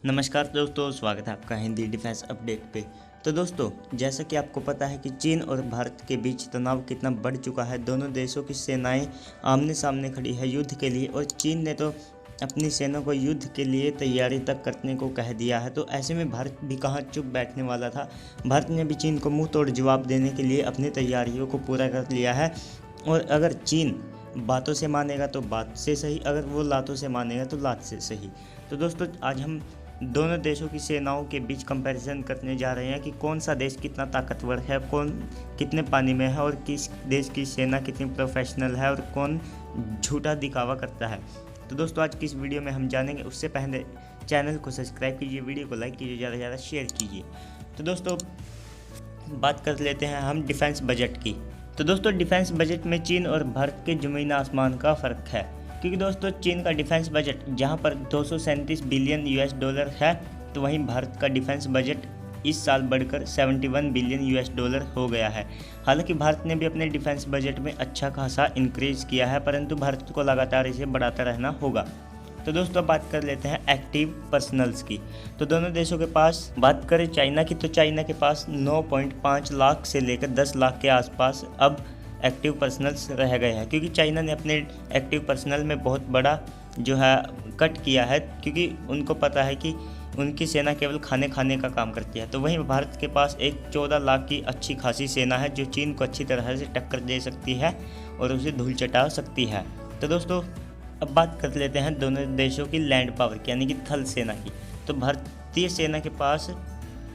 नमस्कार दोस्तों, स्वागत है आपका हिंदी डिफेंस अपडेट पे। तो दोस्तों, जैसा कि आपको पता है कि चीन और भारत के बीच तनाव कितना बढ़ चुका है। दोनों देशों की सेनाएं आमने सामने खड़ी है युद्ध के लिए, और चीन ने तो अपनी सेना को युद्ध के लिए तैयारी तक करने को कह दिया है। तो ऐसे में भारत भी कहाँ चुप बैठने वाला था। भारत ने भी चीन को मुंह तोड़ जवाब देने के लिए अपनी तैयारियों को पूरा कर लिया है। और अगर चीन बातों से मानेगा तो बात से सही, अगर वो लातों से मानेगा तो लात से सही। तो दोस्तों, आज हम दोनों देशों की सेनाओं के बीच कंपैरिजन करने जा रहे हैं कि कौन सा देश कितना ताकतवर है, कौन कितने पानी में है, और किस देश की सेना कितनी प्रोफेशनल है, और कौन झूठा दिखावा करता है। तो दोस्तों, आज की इस वीडियो में हम जानेंगे। उससे पहले चैनल को सब्सक्राइब कीजिए, वीडियो को लाइक कीजिए, ज़्यादा से ज़्यादा शेयर कीजिए। तो दोस्तों, बात कर लेते हैं हम डिफेंस बजट की। तो दोस्तों, डिफेंस बजट में चीन और भारत के ज़मीन आसमान का फ़र्क है। क्योंकि दोस्तों, चीन का डिफेंस बजट जहां पर 237 बिलियन यूएस डॉलर है, तो वहीं भारत का डिफेंस बजट इस साल बढ़कर 71 बिलियन यूएस डॉलर हो गया है। हालांकि भारत ने भी अपने डिफेंस बजट में अच्छा खासा इंक्रीज़ किया है, परंतु भारत को लगातार इसे बढ़ाता रहना होगा। तो दोस्तों, बात कर लेते हैं एक्टिव पर्सनल्स की। तो दोनों देशों के पास, बात करें चाइना की, तो चाइना के पास 9.5 लाख से लेकर 10 लाख के आसपास अब एक्टिव पर्सनल्स रह गए हैं। क्योंकि चाइना ने अपने एक्टिव पर्सनल में बहुत बड़ा जो है कट किया है, क्योंकि उनको पता है कि उनकी सेना केवल खाने का काम करती है। तो वहीं भारत के पास एक 14 लाख की अच्छी खासी सेना है, जो चीन को अच्छी तरह से टक्कर दे सकती है और उसे धूल चटा सकती है। तो दोस्तों, अब बात कर लेते हैं दोनों देशों की लैंड पावर की, यानी कि थल सेना की। तो भारतीय सेना के पास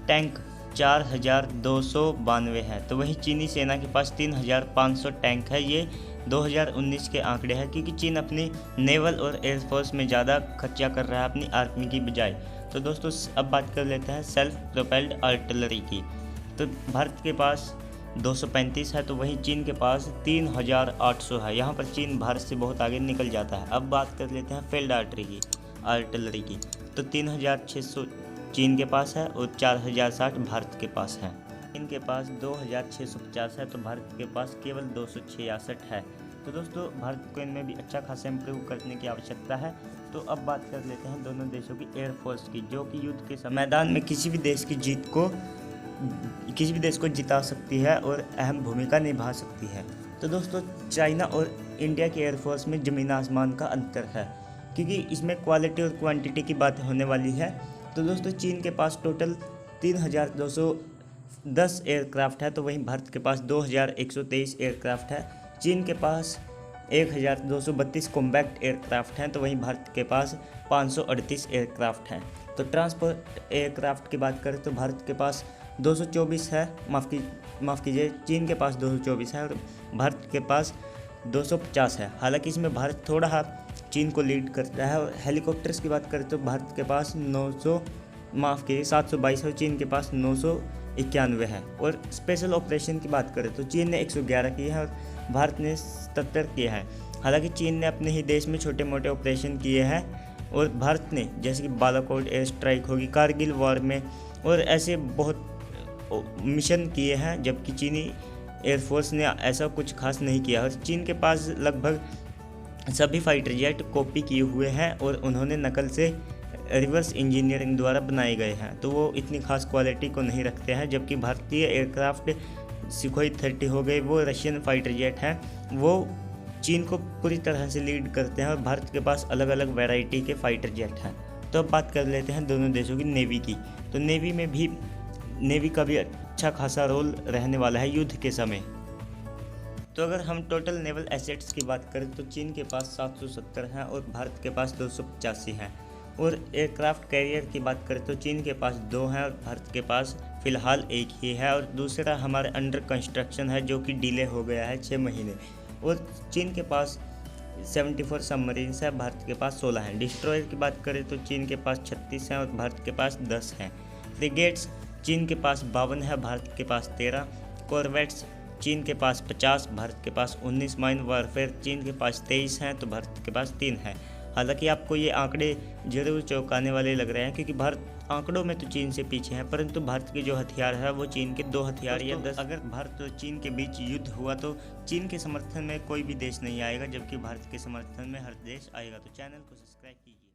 टैंक 4292 है, तो वहीं चीनी सेना के पास 3500 टैंक है। ये 2019 के आंकड़े हैं, क्योंकि चीन अपनी नेवल और एयरफोर्स में ज़्यादा खर्चा कर रहा है अपनी आर्मी की बजाय। तो दोस्तों, अब बात कर लेते हैं सेल्फ प्रोपेल्ड आर्टिलरी की। तो भारत के पास 235 है, तो वहीं चीन के पास 3800 है। यहाँ पर चीन भारत से बहुत आगे निकल जाता है। अब बात कर लेते हैं फील्ड आर्टिलरी की। तो 3600 चीन के पास है और 4060 भारत के पास है। चीन के पास 2650 है, तो भारत के पास केवल 266 है। तो दोस्तों, भारत को इनमें भी अच्छा खासा इम्प्रूव करने की आवश्यकता है। तो अब बात कर लेते हैं दोनों देशों की एयरफोर्स की, जो कि युद्ध के मैदान में किसी भी देश को जिता सकती है और अहम भूमिका निभा सकती है। तो दोस्तों, चाइना और इंडिया की एयरफोर्स में ज़मीन आसमान का अंतर है, क्योंकि इसमें क्वालिटी और क्वांटिटी की बात होने वाली है। तो दोस्तों, चीन के पास टोटल 3210 एयरक्राफ्ट है, तो वहीं भारत के पास 2123 एयरक्राफ्ट है। चीन के पास 1232 कॉम्बैक्ट एयरक्राफ्ट हैं, तो वहीं भारत के पास 538 एयरक्राफ्ट हैं। तो ट्रांसपोर्ट एयरक्राफ्ट की बात करें तो भारत के पास 224 है, माफ़ कीजिए, चीन के पास 224 है और भारत के पास 250 है। हालांकि इसमें भारत थोड़ा चीन को लीड करता है। और हेलीकॉप्टर्स की बात करें तो भारत के पास 722 है और चीन के पास 991 है। और स्पेशल ऑपरेशन की बात करें तो चीन ने 111 किए हैं और भारत ने 77 किए हैं। हालांकि चीन ने अपने ही देश में छोटे मोटे ऑपरेशन किए हैं, और भारत ने, जैसे कि बालाकोट एयर स्ट्राइक होगी, कारगिल वॉर में, और ऐसे बहुत मिशन किए हैं, जबकि चीनी एयरफोर्स ने ऐसा कुछ खास नहीं किया। और चीन के पास लगभग सभी फाइटर जेट कॉपी किए हुए हैं और उन्होंने नकल से रिवर्स इंजीनियरिंग द्वारा बनाए गए हैं, तो वो इतनी खास क्वालिटी को नहीं रखते हैं। जबकि भारतीय एयरक्राफ्ट सुखोई 30 हो गए, वो रशियन फाइटर जेट हैं, वो चीन को पूरी तरह से लीड करते हैं, और भारत के पास अलग अलग वैरायटी के फाइटर जेट हैं। तो अब बात कर लेते हैं दोनों देशों की नेवी की। तो नेवी का भी अच्छा खासा रोल रहने वाला है युद्ध के समय। तो अगर हम टोटल नेवल एसेट्स की बात करें तो चीन के पास 770 हैं और भारत के पास 285 हैं। और एयरक्राफ्ट कैरियर की बात करें तो चीन के पास 2 हैं और भारत के पास फ़िलहाल 1 ही है, और दूसरा हमारे अंडर कंस्ट्रक्शन है, जो कि डिले हो गया है 6 महीने। और चीन के पास 74 सबमरीन्स है, भारत के पास 16 हैं। डिस्ट्रॉयर की बात करें तो चीन के पास 36 हैं और भारत के पास 10 हैं। फ्रिगेट्स चीन के पास 52 है, भारत के पास 13। कॉर्वेट्स चीन के पास 50, भारत के पास 19। माइन वारफेयर चीन के पास 23 हैं, तो भारत के पास 3 हैं। हालांकि आपको ये आंकड़े जरूर चौंकाने वाले लग रहे हैं, क्योंकि भारत आंकड़ों में तो चीन से पीछे है, परंतु भारत के जो हथियार है वो चीन के 2 हथियार या 10। अगर भारत और चीन के बीच युद्ध हुआ तो चीन के समर्थन में कोई भी देश नहीं आएगा, जबकि भारत के समर्थन में हर देश आएगा। तो चैनल को सब्सक्राइब कीजिए।